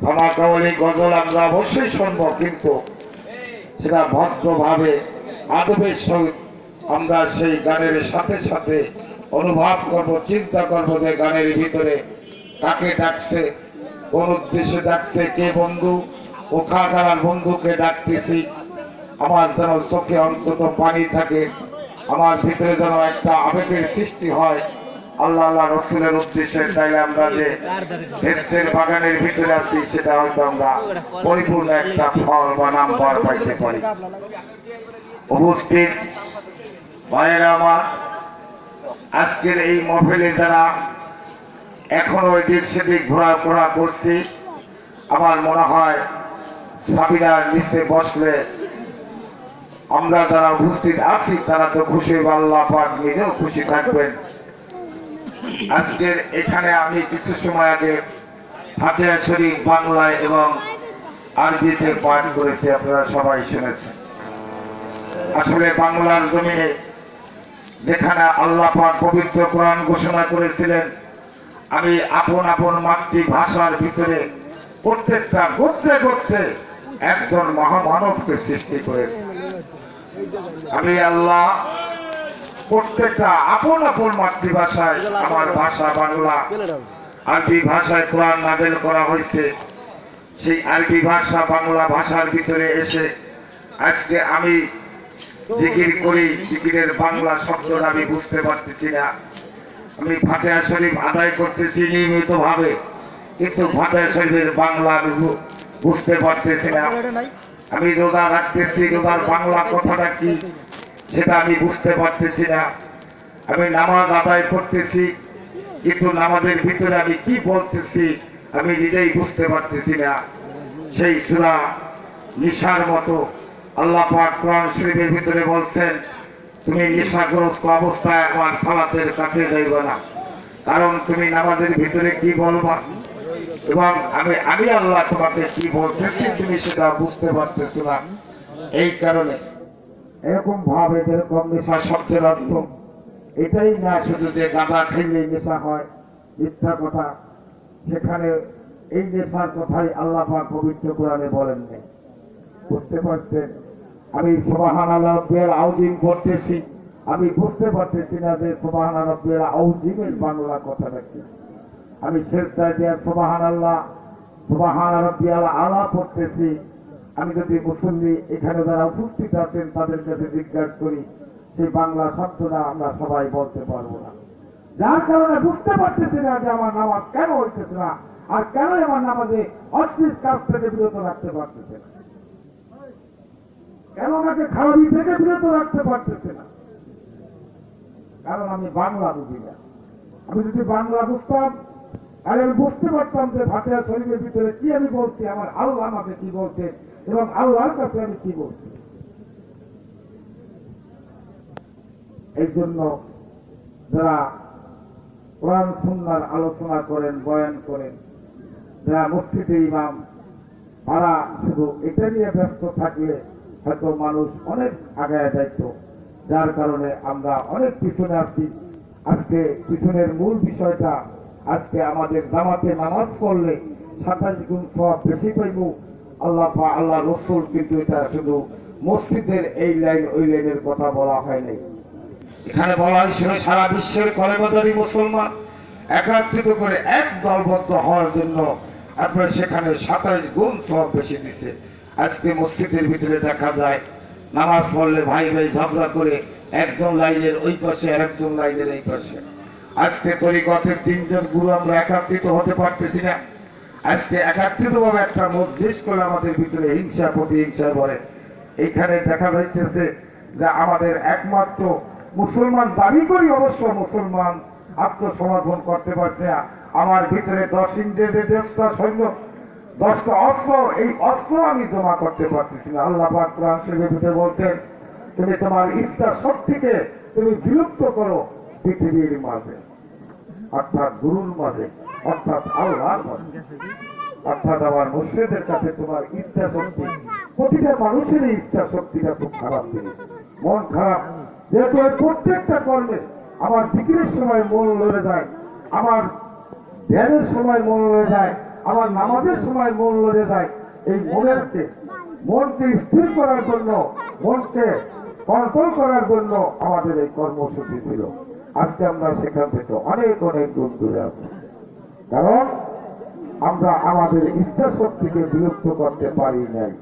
ধমাকাওয়ালি গজল আমরা অবশ্যই শুনবো, কিন্তু সেটা ভদ্রভাবে আদবের সহিত আমরা সেই গানের সাথে সাথে অনুভব করব, চিন্তা করব যে গানের ভিতরে কাকে ডাকছে, কোন উদ্দেশ্যে ডাকছে, কে বন্ধু, ওখানকার বন্ধুকে ডাকতেছি। আমার যেন চোখে অন্তত পানি থাকে, আমার ভিতরে যেন একটা আবেগের সৃষ্টি হয় আল্লাহ আল্লাহ রসুলের উদ্দেশ্যে। তাইলে আমরা যে দেশের বাগানের ভিতরে আছি সেটা হয়তো আমরা পরিপূর্ণ একটা ফল বা নাম্বার পাইতে পারি। উপস্থিত ভাইয়েরা আমার, আজকের এই মহফিলে যারা এখনো এদিক সেদিক ঘোরাফেরা করছি, আমার মনে হয় সাবিনার নিচে বসলে আমরা যারা উপস্থিত আছি তারা তো খুশি, আল্লাহ পাক নিজেও খুশি থাকবেন। আজকের এখানে আমি কিছু সময় আগে ফাতিহা শরীফ বাংলায় এবং আরবিতে পাঠ করেছি, আপনারা সবাই শুনেছেন। আসলে বাংলার জমিনে যেখানে আল্লাহ পাক পবিত্র কোরআন ঘোষণা করেছিলেন, আমি আপন আপন মাতৃভাষার ভিতরে প্রত্যেকটা গোত্রে গোত্রে একজন মহামানবকে সৃষ্টি করেছি। আমি আল্লাহ প্রত্যেকটা আপন আপন মাতৃভাষায়, আমার ভাষা বাংলা, আরবি ভাষায় কোরআন নাযিল করা হয়েছে। সেই আরবি ভাষা বাংলা ভাষার ভিতরে এসে আজকে আমি জিকির করি, জিকিরের বাংলা শব্দটা আমি বুঝতে পারতেছি না। আমি ফাতিহা শরীফ আদায় করতেছি নিয়মিত ভাবে, কিন্তু ফাতিহা শরীফের বাংলা আমি বুঝতে পারতেছি না। আমি রোজা রাখতেছি, রোজার বাংলা কথাটা কি সেটা আমি বুঝতে পারতেছি না। আমি নামাজ আদায় করতেছি, কিন্তু নামাজের ভিতরে আমি কি বলতেছি আমি নিজেই বুঝতে পারতেছি না। সেই সূরা নিশার মতো আল্লাহ পাক কোরআন শরীফের ভিতরে বলছেন, তুমি নেশাগ্রস্ত অবস্থায় আমার সালাতের কাছে যাইবে না, কারণ তুমি নামাজের ভিতরে কি বলবা এবং আমি আল্লাহ তোমাকে কি বলতেছি তুমি সেটা বুঝতে পারতেছো না। এই কারণে এরকম ভাবে যেরকম নেশা শব্দের অর্থ এটাই না শুধু যে গাঁজা খেলে নেশা হয়, মিথ্যা কথা, সেখানে এই নেশার কথাই আল্লাহ পাক পবিত্র কোরআনে বলেন নাই। বুঝতে পারছেন? আমি সুবহানাল্লাহ রাব্বিল আযীম পড়তেছি, আমি বুঝতে পারতেছি না যে সুবহানাল্লাহ রাব্বিল আযীমের বাংলা কথাটা কি। আমি সেজদায় দিয়ে সুবহানাল্লাহ সুবহান রাব্বিয়াল আলা পড়তেছি। আমি যদি মুসল্লি এখানে যারা উপস্থিত আছেন তাদের কাছে জিজ্ঞাসা করি, সেই বাংলা শব্দটা আমরা সবাই বলতে পারবো না, যার কারণে বুঝতে পারতেছি না যে আমার নামাজ কেন হইতেছে না, আর কেন আমার নামাজে অশ্লীল কাজ থেকে বিরত রাখতে পারতেছে না, কেন আমাকে খারাপি থেকে বিরত রাখতে পারতেছে না। কারণ আমি বাংলা বুঝি না। আমি যদি বাংলা বুঝতাম তাহলে আমি বুঝতে পারতাম যে ফাতিহা শরীফের ভিতরে কি আমি বলছি, আমার আল্লাহ আমাকে কি বলছে এবং আল্লাহর কাছে আমি কি বলছি। এই জন্য যারা কোরআন সুন্নাহর আলোচনা করেন, বয়ান করেন, যারা মসজিদের ইমাম, তারা শুধু এটা নিয়ে ব্যস্ত থাকলে হয়তো মানুষ অনেক আগায় যাইত, যার কারণে আমরা অনেক পিছনে আসছি। আজকে পিছনের মূল বিষয়টা, আজকে আমাদের জামাতে নামাজ পড়লে 27 গুণ সওয়াব বেশি পাইব আল্লাহ রসুল, কিন্তু এটা শুধু মসজিদের এই লাইন ওই লাইনের কথা বলা হয় নাই। এখানে বলা হয়েছিল সারা বিশ্বের কলেমাদারি মুসলমান একত্রিত করে এক দলবদ্ধ হওয়ার জন্য আপনার সেখানে 27 গুণ সওয়াব বেশি দিচ্ছে। আজকে মসজিদের ভিতরে দেখা যায় নামাজ পড়লে ভাই ভাই ঝগড়া করে একজন লাইনের ওই পাশে আর একজন লাইনের এই পাশে। আজকে তরিকতের 3 জন গুরু আমরা একত্রিত হতে পারতেছি না। আজকে একত্রিত ভাবে একটা মজলিস করে আমাদের ভিতরে হিংসা প্রতিহিংসা করে। এইখানে দেখা যাইতেছে যে আমাদের একমাত্র মুসলমান দাবি করি, অবশ্য মুসলমান আত্মসমর্পণ করতে পারছে না। আমার ভিতরে 10 ইঞ্চির 10টা সৈন্য, 10টা অস্ত্র, এই অস্ত্র আমি জমা করতে পারতেছি না। আল্লাহ পাক কোরআন শরীফের ভিতরে বলতেন, তুমি তোমার ইচ্ছা শক্তিকে তুমি বিলুপ্ত করো পৃথিবীর মাঝে, অর্থাৎ গুরুর মাঝে, অর্থাৎ আল্লাহর মাঝে, অর্থাৎ আমার মুর্শিদের কাছে তোমার ইচ্ছা শক্তি, প্রতিটা মানুষের ইচ্ছা শক্তিটা খুব খারাপ জিনিস, মন খারাপ। যেহেতু প্রত্যেকটা কর্মে আমার জিকিরের সময় মন লড়ে যায়, আমার ধ্যানের সময় মন লড়ে যায়, আমার নামাজের সময় মন লড়ে যায়, এই মনকে স্থির করার জন্য, মনকে কন্ট্রোল করার জন্য আমাদের এই কর্মসূচি ছিল। আজকে আমরা সেখান থেকে অনেক অনেক দূর দূরে আছি, কারণ আমরা আমাদের ইচ্ছা শক্তিকে বিলুপ্ত করতে পারি নাই।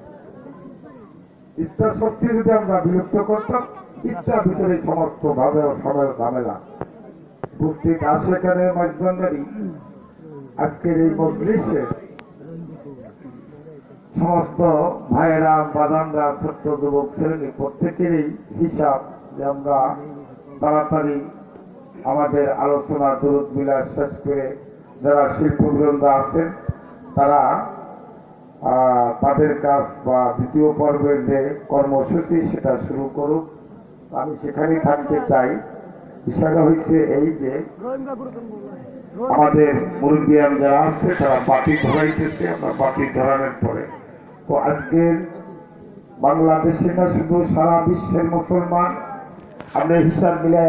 ইচ্ছা শক্তি যদি আমরা বিলুপ্ত করতাম, ইচ্ছার ভিতরে সমস্ত ভাবে সময় ঝামেলা উপস্থিত আসে। এখানে মাঝবন্দারি আজকের এই মজলিসে সমস্ত ভাইয়েরা, বাদানরা, ছোট্ট যুবক শ্রেণী প্রত্যেকেরই হিসাব যে আমরা তাড়াতাড়ি আমাদের আলোচনা দরুদ বিলাস শেষ করে যারা শিল্পবৃন্দ আছেন তারা তাদের কাজ বা দ্বিতীয় পর্বের যে কর্মসূচি সেটা শুরু করুক। আমি সেখানেই থাকতে চাই। বিষয়টা হচ্ছে এই যে আমাদের মুরব্বিয়ান যারা আছে তারা বাতি ধরাইতেছে, আমরা বাতি ধরানোর পরে তো আজকের বাংলাদেশে না শুধু সারা বিশ্বের মুসলমান, আমরা হিসাব মিলাই